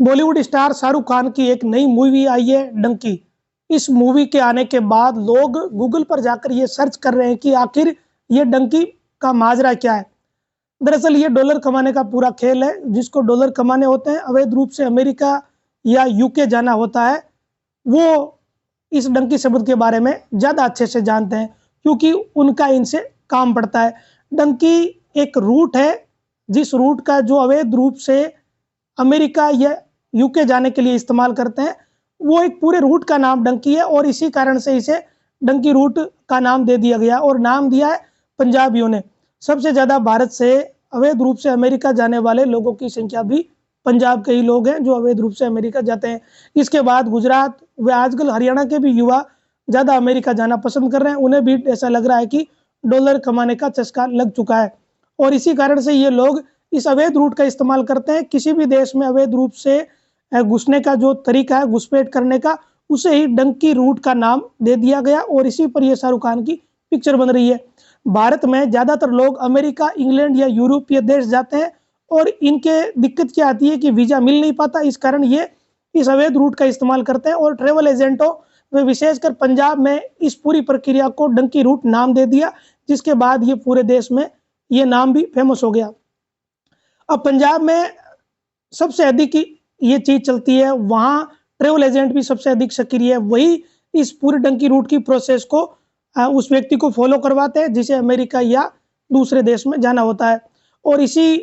Bollywood star Shahrukh Khan की एक नई मूवी आई है डंकी। इस मूवी के आने के बाद लोग गूगल पर जाकर ये सर्च कर रहे हैं कि आखिर ये डंकी का माजरा क्या है। दरअसल ये डॉलर कमाने का पूरा खेल है। जिसको डॉलर कमाने होते हैं, अवैध रूप से अमेरिका या यूके जाना होता है, वो इस डंकी शब्द के बारे में ज़्यादा अच्छे से जानते हैं, क्योंकि उनका इनसे काम पड़ता है। डंकी एक रूट है, जिस रूट का जो अवैध रूप से अमेरिका या यूके जाने के लिए इस्तेमाल करते हैं, वो एक पूरे रूट का नाम डंकी है और इसी कारण से इसे डंकी रूट का नाम दे दिया गया और नाम दिया है पंजाबियों ने। सबसे ज़्यादा भारत से अवैध रूप से अमेरिका जाने वाले लोगों की संख्या भी पंजाब के ही लोग हैं जो अवैध रूप से अमेरिका जाते हैं। इसके बाद गुजरात व आजकल हरियाणा के भी युवा ज़्यादा अमेरिका जाना पसंद कर रहे हैं। उन्हें भी ऐसा लग रहा है कि डॉलर कमाने का चस्का लग चुका है और इसी कारण से ये लोग इस अवैध रूट का इस्तेमाल करते हैं। किसी भी देश में अवैध रूप से घुसने का जो तरीका है, घुसपैठ करने का, उसे ही डंकी रूट का नाम दे दिया गया और इसी पर यह शाहरुख खान की पिक्चर बन रही है। भारत में ज़्यादातर लोग अमेरिका, इंग्लैंड या यूरोपीय देश जाते हैं और इनके दिक्कत क्या आती है कि वीज़ा मिल नहीं पाता। इस कारण ये इस अवैध रूट का इस्तेमाल करते हैं और ट्रेवल एजेंटों में विशेषकर पंजाब में इस पूरी प्रक्रिया को डंकी रूट नाम दे दिया, जिसके बाद ये पूरे देश में ये नाम भी फेमस हो गया। अब पंजाब में सबसे अधिक ये चीज़ चलती है, वहाँ ट्रेवल एजेंट भी सबसे अधिक सक्रिय है। वही इस पूरे डंकी रूट की प्रोसेस को उस व्यक्ति को फॉलो करवाते हैं जिसे अमेरिका या दूसरे देश में जाना होता है। और इसी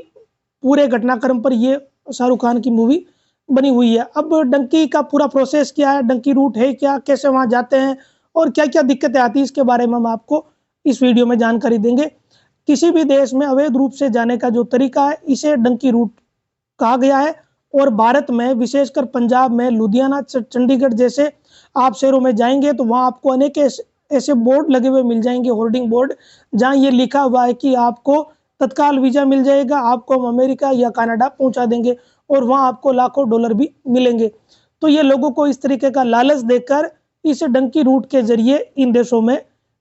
पूरे घटनाक्रम पर ये शाहरुख खान की मूवी बनी हुई है। अब डंकी का पूरा प्रोसेस क्या है, डंकी रूट है क्या, कैसे वहाँ जाते हैं और क्या क्या दिक्कतें आती हैं, इसके बारे में हम आपको इस वीडियो में जानकारी देंगे। किसी भी देश में अवैध रूप से जाने का जो तरीका है, इसे डंकी रूट कहा गया है। और भारत में विशेषकर पंजाब में लुधियाना, चंडीगढ़ जैसे आप शहरों में जाएंगे तो वहाँ आपको अनेक ऐसे बोर्ड लगे हुए मिल जाएंगे, होर्डिंग बोर्ड, जहाँ ये लिखा हुआ है कि आपको तत्काल वीज़ा मिल जाएगा, आपको हम अमेरिका या कनाडा पहुँचा देंगे और वहाँ आपको लाखों डॉलर भी मिलेंगे। तो ये लोगों को इस तरीके का लालच देकर इस डंकी रूट के जरिए इन देशों में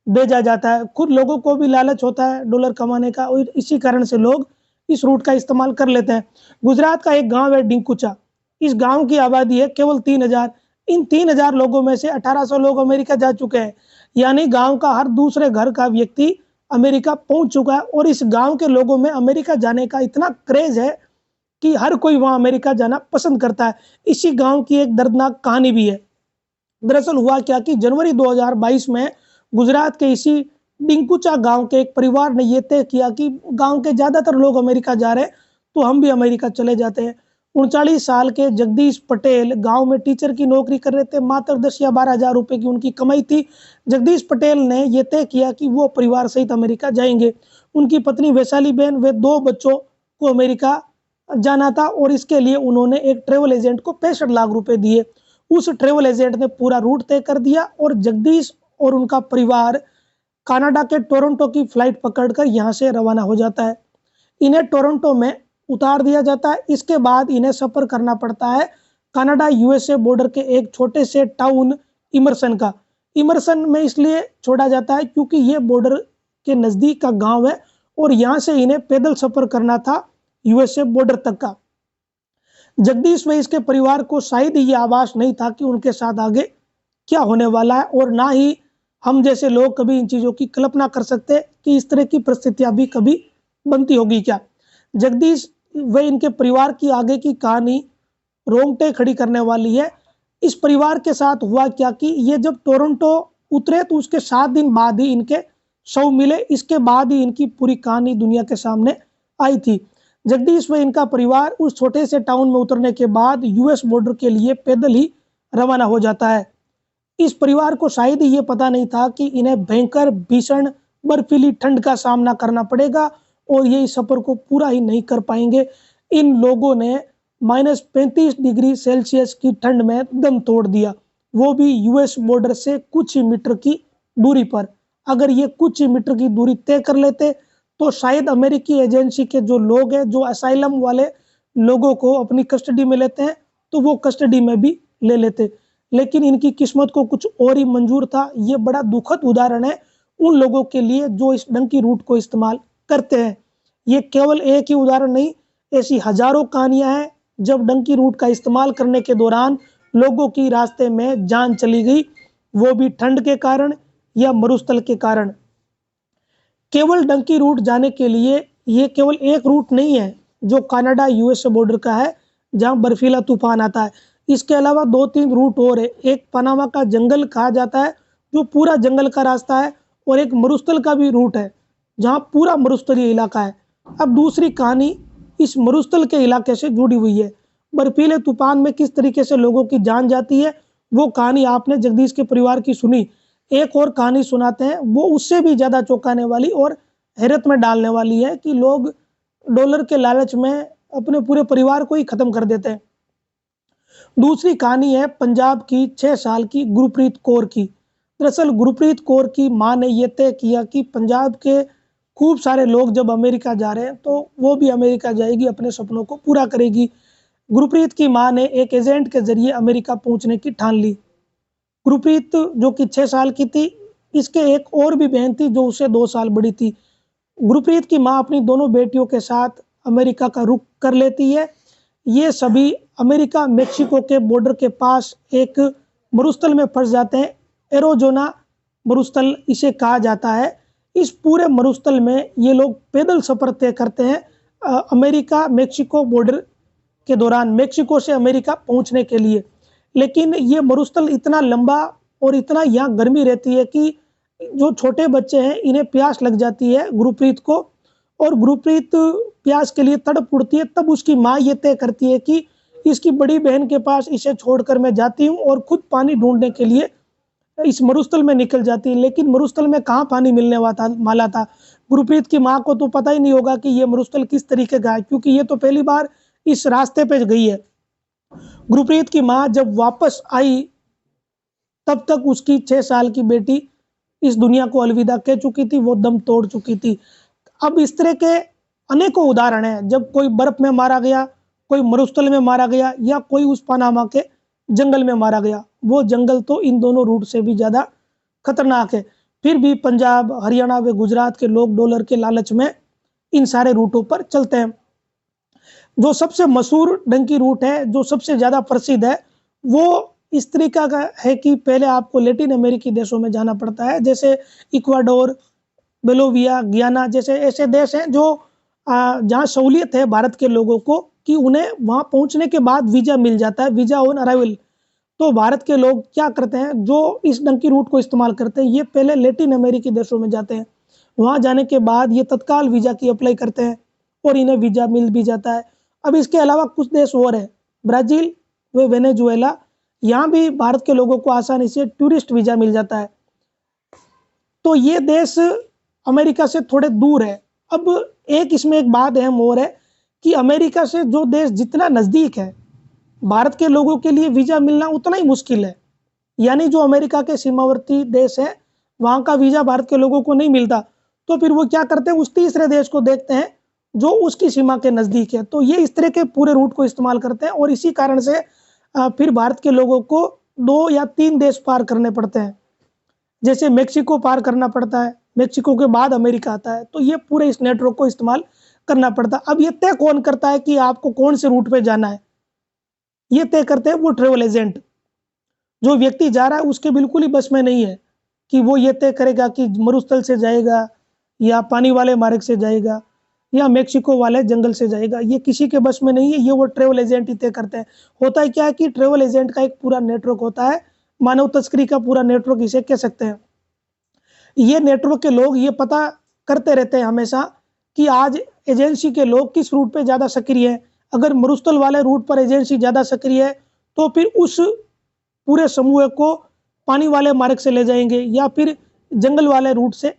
भेजा जाता है। खुद लोगों को भी लालच होता है डॉलर कमाने का और इसी कारण से लोग इस रूट का इस्तेमाल कर लेते हैं। गुजरात का एक गांव है डिंकुचा। इस गांव की आबादी है केवल 3000। इन 3000 लोगों में से 1800 लोग अमेरिका जा चुके हैं, यानी गांव का हर दूसरे घर का व्यक्ति अमेरिका पहुंच चुका है। और इस गांव के लोगों में अमेरिका जाने का इतना क्रेज है कि हर कोई वहां अमेरिका जाना पसंद करता है। इसी गांव की एक दर्दनाक कहानी भी है। दरअसल हुआ क्या कि जनवरी 2022 में गुजरात के इसी डिंकुचा गांव के एक परिवार ने यह तय किया कि गांव के ज्यादातर लोग अमेरिका जा रहे हैं तो हम भी अमेरिका चले जाते हैं। 39 साल के जगदीश पटेल गांव में टीचर की नौकरी कर रहे थे। मात्र 10 या 12 हजार रुपए की उनकी कमाई थी। जगदीश पटेल ने यह तय किया कि वो परिवार सहित अमेरिका जाएंगे। उनकी पत्नी वैशाली बहन व 2 बच्चों को अमेरिका जाना था और इसके लिए उन्होंने एक ट्रेवल एजेंट को 65 लाख रुपए दिए। उस ट्रेवल एजेंट ने पूरा रूट तय कर दिया और जगदीश और उनका परिवार कनाडा के टोरंटो की फ्लाइट पकड़कर यहाँ से रवाना हो जाता है। इन्हें टोरंटो में उतार दिया जाता है। इसके बाद इन्हें सफर करना पड़ता है कनाडा यूएसए बॉर्डर के एक छोटे से टाउन इमर्सन का। इमर्सन में इसलिए छोड़ा जाता है क्योंकि ये बॉर्डर के नज़दीक का गांव है और यहाँ से इन्हें पैदल सफर करना था यूएसए बॉर्डर तक का। जगदीश व इसके परिवार को शायद ही ये आभास नहीं था कि उनके साथ आगे क्या होने वाला है और ना ही हम जैसे लोग कभी इन चीज़ों की कल्पना कर सकते कि इस तरह की परिस्थितियां भी कभी बनती होगी क्या। जगदीश व इनके परिवार की आगे की कहानी रोंगटे खड़ी करने वाली है। इस परिवार के साथ हुआ क्या कि ये जब टोरंटो उतरे तो उसके 7 दिन बाद ही इनके शव मिले। इसके बाद ही इनकी पूरी कहानी दुनिया के सामने आई थी। जगदीश व इनका परिवार उस छोटे से टाउन में उतरने के बाद यूएस बॉर्डर के लिए पैदल ही रवाना हो जाता है। इस परिवार को शायद ही ये पता नहीं था कि इन्हें भयंकर भीषण बर्फीली ठंड का सामना करना पड़ेगा और ये इस सफर को पूरा ही नहीं कर पाएंगे। इन लोगों ने -35 डिग्री सेल्सियस की ठंड में दम तोड़ दिया, वो भी यूएस बॉर्डर से कुछ ही मीटर की दूरी पर। अगर ये कुछ ही मीटर की दूरी तय कर लेते तो शायद अमेरिकी एजेंसी के जो लोग हैं, जो असाइलम वाले लोगों को अपनी कस्टडी में लेते हैं, तो वो कस्टडी में भी ले लेते। लेकिन इनकी किस्मत को कुछ और ही मंजूर था। ये बड़ा दुखद उदाहरण है उन लोगों के लिए जो इस डंकी रूट को इस्तेमाल करते हैं। ये केवल एक ही उदाहरण नहीं, ऐसी हजारों कहानियां हैं जब डंकी रूट का इस्तेमाल करने के दौरान लोगों की रास्ते में जान चली गई, वो भी ठंड के कारण या मरुस्थल के कारण। केवल डंकी रूट जाने के लिए ये केवल एक रूट नहीं है जो कनाडा यूएसए बॉर्डर का है, जहां बर्फीला तूफान आता है। इसके अलावा 2-3 रूट और है। एक पनामा का जंगल कहा जाता है, जो पूरा जंगल का रास्ता है, और एक मरुस्थल का भी रूट है, जहां पूरा मरुस्थलीय इलाका है। अब दूसरी कहानी इस मरुस्थल के इलाके से जुड़ी हुई है। बर्फीले तूफान में किस तरीके से लोगों की जान जाती है, वो कहानी आपने जगदीश के परिवार की सुनी। एक और कहानी सुनाते हैं, वो उससे भी ज्यादा चौंकाने वाली और हैरत में डालने वाली है कि लोग डॉलर के लालच में अपने पूरे परिवार को ही खत्म कर देते हैं। दूसरी कहानी है पंजाब की 6 साल की गुरप्रीत कौर की। दरअसल गुरप्रीत कौर की मां ने यह तय किया कि पंजाब के खूब सारे लोग जब अमेरिका जा रहे हैं तो वो भी अमेरिका जाएगी, अपने सपनों को पूरा करेगी। गुरप्रीत की मां ने एक एजेंट के जरिए अमेरिका पहुंचने की ठान ली। गुरप्रीत जो कि 6 साल की थी, इसके एक और भी बहन थी जो उससे 2 साल बड़ी थी। गुरप्रीत की मां अपनी दोनों बेटियों के साथ अमेरिका का रुख कर लेती है। ये सभी अमेरिका मेक्सिको के बॉर्डर के पास एक मरुस्थल में फंस जाते हैं। एरोजोना मरुस्थल इसे कहा जाता है। इस पूरे मरुस्थल में ये लोग पैदल सफर तय करते हैं अमेरिका मेक्सिको बॉर्डर के दौरान, मेक्सिको से अमेरिका पहुंचने के लिए। लेकिन ये मरुस्थल इतना लंबा और इतना यहाँ गर्मी रहती है कि जो छोटे बच्चे हैं इन्हें प्यास लग जाती है गुरप्रीत को, और गुरप्रीत प्यास के लिए तड़प उठती है। तब उसकी माँ ये तय करती है कि इसकी बड़ी बहन के पास इसे छोड़कर मैं जाती हूँ, और खुद पानी ढूंढने के लिए इस मरुस्थल में निकल जाती है। लेकिन मरुस्थल में कहाँ पानी मिलने वाला था। गुरप्रीत की माँ को तो पता ही नहीं होगा कि ये मरुस्थल किस तरीके का है, क्योंकि ये तो पहली बार इस रास्ते पे गई है। गुरप्रीत की माँ जब वापस आई, तब तक उसकी 6 साल की बेटी इस दुनिया को अलविदा कह चुकी थी, वो दम तोड़ चुकी थी। अब इस तरह के अनेकों उदाहरण हैं, जब कोई बर्फ में मारा गया, कोई मरुस्थल में मारा गया, या कोई उस पनामा के जंगल में मारा गया। वो जंगल तो इन दोनों रूट से भी ज्यादा खतरनाक है। फिर भी पंजाब, हरियाणा व गुजरात के लोग डॉलर के लालच में इन सारे रूटों पर चलते हैं। जो सबसे मशहूर डंकी रूट है, जो सबसे ज्यादा प्रसिद्ध है, वो इस तरीका का है कि पहले आपको लैटिन अमेरिकी देशों में जाना पड़ता है, जैसे इक्वाडोर, बोलिविया, गियाना जैसे ऐसे देश हैं जो जहाँ सहूलियत है भारत के लोगों को कि उन्हें वहां पहुंचने के बाद वीजा मिल जाता है, वीजा ऑन अराइवल। तो भारत के लोग क्या करते हैं, जो इस डंकी रूट को इस्तेमाल करते हैं, ये पहले लैटिन अमेरिकी देशों में जाते हैं। वहां जाने के बाद ये तत्काल वीजा की अप्लाई करते हैं और इन्हें वीजा मिल भी जाता है। अब इसके अलावा कुछ देश और है, ब्राजील व वेनेजुएला, यहाँ भी भारत के लोगों को आसानी से टूरिस्ट वीजा मिल जाता है। तो ये देश अमेरिका से थोड़े दूर है। अब एक इसमें एक बात अहम और है कि अमेरिका से जो देश जितना नजदीक है, भारत के लोगों के लिए वीजा मिलना उतना ही मुश्किल है। यानी जो अमेरिका के सीमावर्ती देश है, वहां का वीजा भारत के लोगों को नहीं मिलता। तो फिर वो क्या करते हैं, उस तीसरे देश को देखते हैं जो उसकी सीमा के नजदीक है। तो ये इस तरह के पूरे रूट को इस्तेमाल करते हैं, और इसी कारण से फिर भारत के लोगों को 2 या 3 देश पार करने पड़ते हैं। जैसे मेक्सिको पार करना पड़ता है, मेक्सिको के बाद अमेरिका आता है। तो ये पूरे इस नेटवर्क को इस्तेमाल करना पड़ता है। अब ये तय कौन करता है कि आपको कौन से रूट पे जाना है, ये तय करते हैं वो ट्रेवल एजेंट। जो व्यक्ति जा रहा है उसके बिल्कुल ही बस में नहीं है कि वो ये तय करेगा कि मरुस्थल से जाएगा, या पानी वाले मार्ग से जाएगा, या मेक्सिको वाले जंगल से जाएगा। ये किसी के बस में नहीं है, ये वो ट्रेवल एजेंट ही तय करते हैं। होता है क्या है कि ट्रेवल एजेंट का एक पूरा नेटवर्क होता है, मानव तस्करी का पूरा नेटवर्क इसे कह सकते हैं। ये नेटवर्क के लोग ये पता करते रहते हैं हमेशा कि आज एजेंसी के लोग किस रूट पे ज़्यादा सक्रिय है। अगर मरुस्थल वाले रूट पर एजेंसी ज़्यादा सक्रिय है, तो फिर उस पूरे समूह को पानी वाले मार्ग से ले जाएंगे, या फिर जंगल वाले रूट से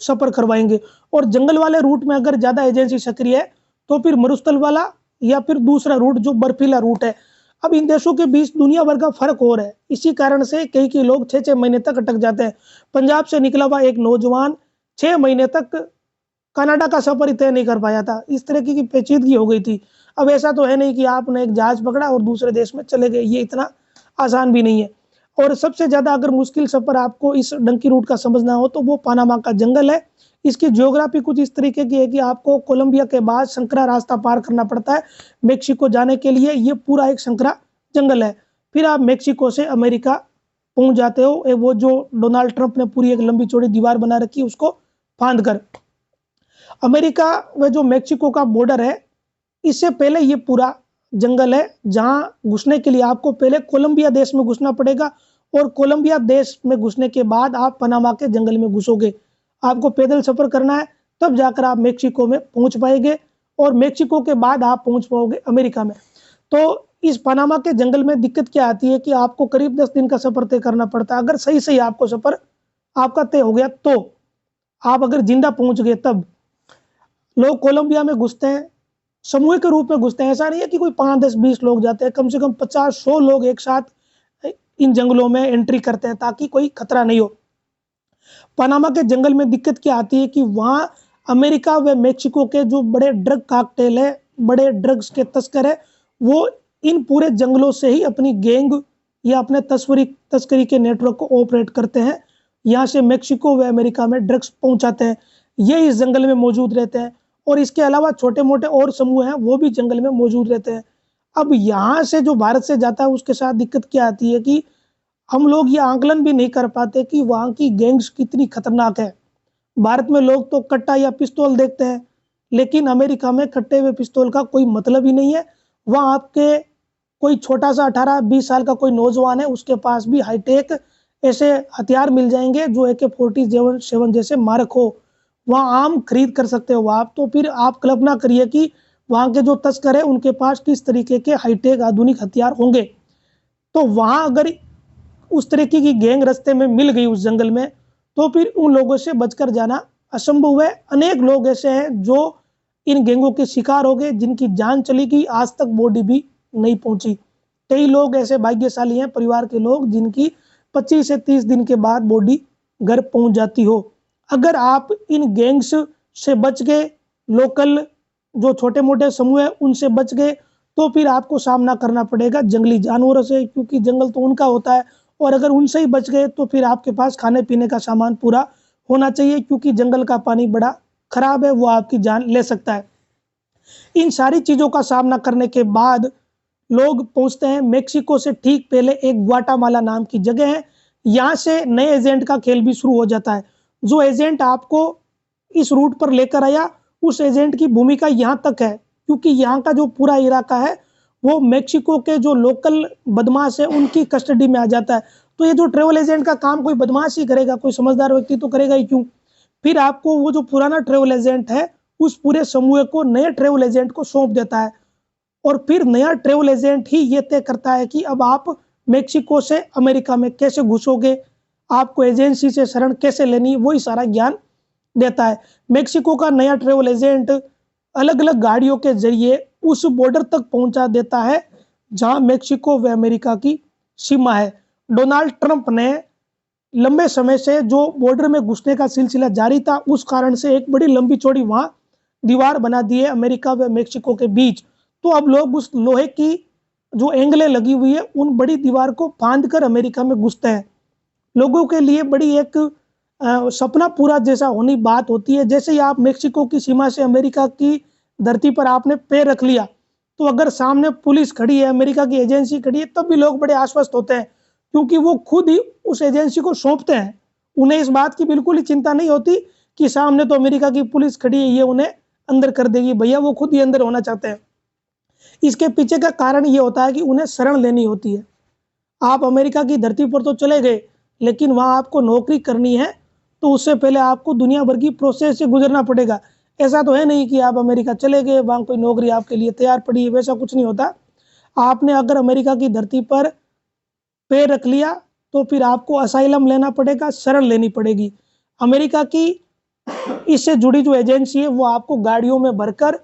सफर करवाएंगे। और जंगल वाले रूट में अगर ज़्यादा एजेंसी सक्रिय है, तो फिर मरुस्थल वाला या फिर दूसरा रूट जो बर्फीला रूट है। अब इन देशों के बीच दुनिया भर का फर्क हो रहा है। इसी कारण से कई लोग 6-6 महीने तक अटक जाते हैं। पंजाब से निकला हुआ एक नौजवान 6 महीने तक कनाडा का सफर ही तय नहीं कर पाया था। इस तरह की पेचीदगी हो गई थी। अब ऐसा तो है नहीं कि आपने एक जहाज पकड़ा और दूसरे देश में चले गए, ये इतना आसान भी नहीं है। और सबसे ज्यादा अगर मुश्किल सफर आपको इस डंकी रूट का समझना हो, तो वो पनामा का जंगल है। इसकी ज्योग्राफी कुछ इस तरीके की है कि आपको कोलंबिया के बाद संकरा रास्ता पार करना पड़ता है मेक्सिको जाने के लिए। ये पूरा एक संकरा जंगल है। फिर आप मेक्सिको से अमेरिका पहुंच जाते हो। वो जो डोनाल्ड ट्रंप ने पूरी एक लंबी चौड़ी दीवार बना रखी है उसको फांद कर। अमेरिका व जो मेक्सिको का बॉर्डर है, इससे पहले ये पूरा जंगल है, जहां घुसने के लिए आपको पहले कोलंबिया देश में घुसना पड़ेगा, और कोलंबिया देश में घुसने के बाद आप पनामा के जंगल में घुसोगे। आपको पैदल सफर करना है, तब जाकर आप मेक्सिको में पहुंच पाएंगे, और मेक्सिको के बाद आप पहुंच पाओगे अमेरिका में। तो इस पनामा के जंगल में दिक्कत क्या आती है कि आपको करीब 10 दिन का सफर तय करना पड़ता है। अगर सही सही आपको सफर आपका तय हो गया तो, आप अगर जिंदा पहुंच गए तब। लोग कोलंबिया में घुसते हैं, समूह के रूप में घुसते हैं। ऐसा नहीं है कि कोई 5, 10, 20 लोग जाते हैं, कम से कम 50, 100 लोग एक साथ इन जंगलों में एंट्री करते हैं ताकि कोई खतरा नहीं हो। पनामा के जंगल में दिक्कत क्या आती है कि वहां अमेरिका व मेक्सिको के जो बड़े ड्रग कार्टेल है, बड़े ड्रग्स के तस्कर है, वो इन पूरे जंगलों से ही अपनी गैंग या अपने तस्करी के नेटवर्क को ऑपरेट करते हैं। यहाँ से मेक्सिको व अमेरिका में ड्रग्स पहुंचाते हैं। ये इस जंगल में मौजूद रहते हैं, और इसके अलावा छोटे मोटे और समूह हैं वो भी जंगल में मौजूद रहते हैं। अब यहाँ से जो भारत से जाता है उसके साथ दिक्कत क्या आती है कि हम लोग ये आंकलन भी नहीं कर पाते कि वहाँ की गैंग्स कितनी खतरनाक है। भारत में लोग तो कट्टा या पिस्तौल देखते हैं, लेकिन अमेरिका में कट्टे हुए पिस्तौल का कोई मतलब ही नहीं है। वहाँ आपके कोई छोटा सा 18-20 साल का कोई नौजवान है, उसके पास भी हाईटेक ऐसे हथियार मिल जाएंगे जो AK-47 जैसे मारक हो, वहाँ आम खरीद कर सकते हो आप। तो फिर आप कल्पना करिए कि वहाँ के जो तस्कर है उनके पास किस तरीके के हाईटेक आधुनिक हथियार होंगे। तो वहाँ अगर उस तरीके की गैंग रास्ते में मिल गई उस जंगल में, तो फिर उन लोगों से बचकर जाना असंभव है। अनेक लोग ऐसे हैं जो इन गैंगों के शिकार हो गए, जिनकी जान चली गई, आज तक बॉडी भी नहीं पहुंची। कई लोग ऐसे भाग्यशाली हैं, परिवार के लोग, जिनकी 25 से 30 दिन के बाद बॉडी घर पहुंच जाती हो। अगर आप इन गैंग्स से बच गए, लोकल जो छोटे मोटे समूह है उनसे बच गए, तो फिर आपको सामना करना पड़ेगा जंगली जानवरों से, क्योंकि जंगल तो उनका होता है। और अगर उनसे ही बच गए तो फिर आपके पास खाने पीने का सामान पूरा होना चाहिए, क्योंकि जंगल का पानी बड़ा खराब है, वो आपकी जान ले सकता है। इन सारी चीजों का सामना करने के बाद लोग पहुंचते हैं मेक्सिको से ठीक पहले एक ग्वाटामाला नाम की जगह है। यहाँ से नए एजेंट का खेल भी शुरू हो जाता है। जो एजेंट आपको इस रूट पर लेकर आया, उस एजेंट की भूमिका यहाँ तक है, क्योंकि यहाँ का जो पूरा इलाका है वो मेक्सिको के जो लोकल बदमाश है उनकी कस्टडी में आ जाता है। तो ये जो ट्रेवल एजेंट का काम कोई बदमाश ही करेगा, कोई समझदार व्यक्ति तो करेगा ही क्यों। फिर आपको वो जो पुराना ट्रेवल एजेंट है उस पूरे समूह को नए ट्रेवल एजेंट को सौंप देता है, और फिर नया ट्रेवल एजेंट ही ये तय करता है कि अब आप मेक्सिको से अमेरिका में कैसे घुसोगे, आपको एजेंसी से शरण कैसे लेनी, वही सारा ज्ञान देता है। मेक्सिको का नया ट्रेवल एजेंट अलग अलग गाड़ियों के जरिए उस बॉर्डर तक पहुंचा देता है जहां मेक्सिको व अमेरिका की सीमा है। डोनाल्ड ट्रंप ने लंबे समय से जो बॉर्डर में घुसने का सिलसिला जारी था, उस कारण से एक बड़ी लंबी चौड़ी वहां दीवार बना दी है अमेरिका व मेक्सिको के बीच। तो अब लोग उस लोहे की जो एंगलें लगी हुई है उन बड़ी दीवार को फांद कर अमेरिका में घुसते हैं। लोगों के लिए बड़ी एक सपना पूरा जैसा होनी बात होती है। जैसे ही आप मेक्सिको की सीमा से अमेरिका की धरती पर आपने पैर रख लिया, तो अगर सामने पुलिस खड़ी है, अमेरिका की एजेंसी खड़ी है, तब भी लोग बड़े आश्वस्त होते हैं, क्योंकि वो खुद ही उस एजेंसी को सौंपते हैं। उन्हें इस बात की बिल्कुल ही चिंता नहीं होती कि सामने तो अमेरिका की पुलिस खड़ी है, ये उन्हें अंदर कर देगी। भैया वो खुद ही अंदर होना चाहते हैं। इसके पीछे का कारण ये होता है कि उन्हें शरण लेनी होती है। आप अमेरिका की धरती पर तो चले गए, लेकिन वहां आपको नौकरी करनी है, तो उससे पहले आपको दुनिया भर की प्रोसेस से गुजरना पड़ेगा। ऐसा तो है नहीं कि आप अमेरिका चले गए, वहां कोई नौकरी आपके लिए तैयार पड़ी है, वैसा कुछ नहीं होता। आपने अगर अमेरिका की धरती पर पैर रख लिया तो फिर आपको असाइलम लेना पड़ेगा, शरण लेनी पड़ेगी। अमेरिका की इससे जुड़ी जो एजेंसी है वो आपको गाड़ियों में भरकर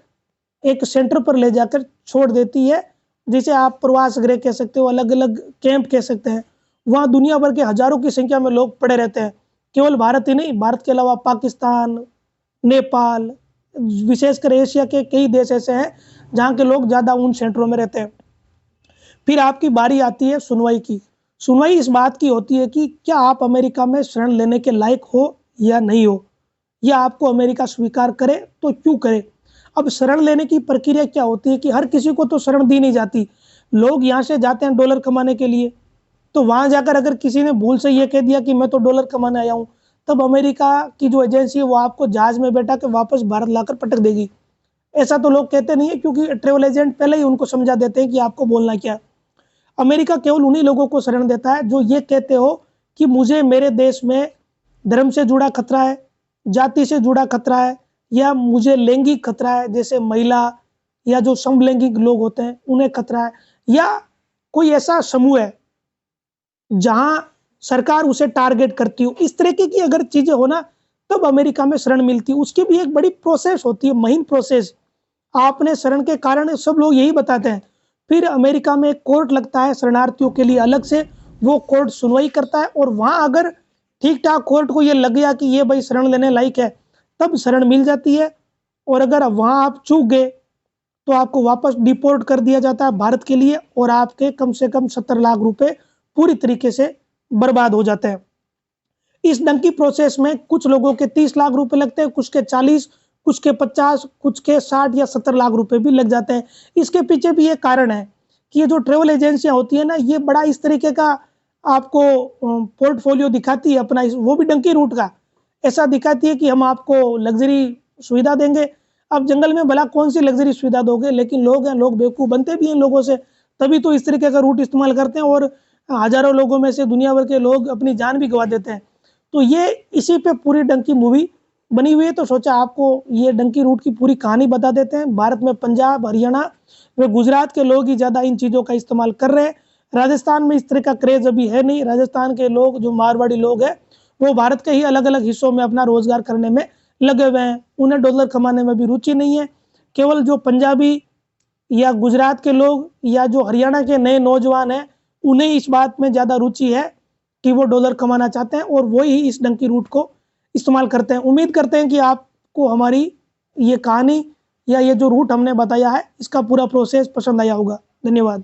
एक सेंटर पर ले जाकर छोड़ देती है, जिसे आप प्रवास गृह कह सकते हो, अलग अलग कैंप कह सकते हैं। वहाँ दुनिया भर के हजारों की संख्या में लोग पड़े रहते हैं। केवल भारत ही नहीं, भारत के अलावा पाकिस्तान, नेपाल, विशेषकर एशिया के कई देश ऐसे हैं जहाँ के लोग ज़्यादा उन सेंटरों में रहते हैं। फिर आपकी बारी आती है सुनवाई की। सुनवाई इस बात की होती है कि क्या आप अमेरिका में शरण लेने के लायक हो या नहीं हो। या आपको अमेरिका स्वीकार करे तो क्यों करे। अब शरण लेने की प्रक्रिया क्या होती है कि हर किसी को तो शरण दी नहीं जाती। लोग यहाँ से जाते हैं डॉलर कमाने के लिए, तो वहां जाकर अगर किसी ने भूल से ये कह दिया कि मैं तो डॉलर कमाने आया हूँ, तब अमेरिका की जो एजेंसी है वो आपको जहाज में बैठा के वापस भारत लाकर पटक देगी। ऐसा तो लोग कहते नहीं है, क्योंकि ट्रेवल एजेंट पहले ही उनको समझा देते हैं कि आपको बोलना क्या। अमेरिका केवल उन्हीं लोगों को शरण देता है जो ये कहते हो कि मुझे मेरे देश में धर्म से जुड़ा खतरा है, जाति से जुड़ा खतरा है, या मुझे लैंगिक खतरा है, जैसे महिला या जो समलैंगिक लोग होते हैं उन्हें खतरा है, या कोई ऐसा समूह है जहां सरकार उसे टारगेट करती हो। इस तरीके की अगर चीजें हो ना, तब अमेरिका में शरण मिलती है। उसकी भी एक बड़ी प्रोसेस होती है, महीन प्रोसेस। आपने शरण के कारण सब लोग यही बताते हैं। फिर अमेरिका में एक कोर्ट लगता है शरणार्थियों के लिए अलग से, वो कोर्ट सुनवाई करता है, और वहां अगर ठीक ठाक कोर्ट को ये लग गया कि ये भाई शरण लेने लायक है, तब शरण मिल जाती है। और अगर वहां आप चूक गए तो आपको वापस डिपोर्ट कर दिया जाता है भारत के लिए, और आपके कम से कम 70 लाख रुपए पूरी तरीके से बर्बाद हो जाते हैं। इस डंकी प्रोसेस में कुछ लोगों के 30 लाख रुपए लगते हैं, कुछ के 40, कुछ के 50, कुछ के 60 या 70 लाख रुपए भी लग जाते हैं। इसके पीछे भी ये कारण है कि ये जो ट्रेवल एजेंसियां होती है ना, ये बड़ा इस तरीके का आपको पोर्टफोलियो दिखाती है अपना, वो भी डंकी रूट का। ऐसा दिखाती है कि हम आपको लग्जरी सुविधा देंगे। अब जंगल में भला कौन सी लग्जरी सुविधा दोगे, लेकिन लोग हैं, लोग बेवकूफ बनते भी हैं लोगों से, तभी तो इस तरीके का रूट इस्तेमाल करते हैं, और हजारों लोगों में से दुनिया भर के लोग अपनी जान भी गंवा देते हैं। तो ये इसी पे पूरी डंकी मूवी बनी हुई है। तो सोचा आपको ये डंकी रूट की पूरी कहानी बता देते हैं। भारत में पंजाब, हरियाणा व गुजरात के लोग ही ज़्यादा इन चीज़ों का इस्तेमाल कर रहे हैं। राजस्थान में इस तरह का क्रेज अभी है नहीं। राजस्थान के लोग, जो मारवाड़ी लोग हैं, वो भारत के ही अलग अलग हिस्सों में अपना रोजगार करने में लगे हुए हैं। उन्हें डॉलर कमाने में भी रुचि नहीं है। केवल जो पंजाबी या गुजरात के लोग या जो हरियाणा के नए नौजवान हैं, उन्हें इस बात में ज़्यादा रुचि है कि वो डॉलर कमाना चाहते हैं, और वो ही इस डंकी रूट को इस्तेमाल करते हैं। उम्मीद करते हैं कि आपको हमारी ये कहानी या ये जो रूट हमने बताया है, इसका पूरा प्रोसेस पसंद आया होगा। धन्यवाद।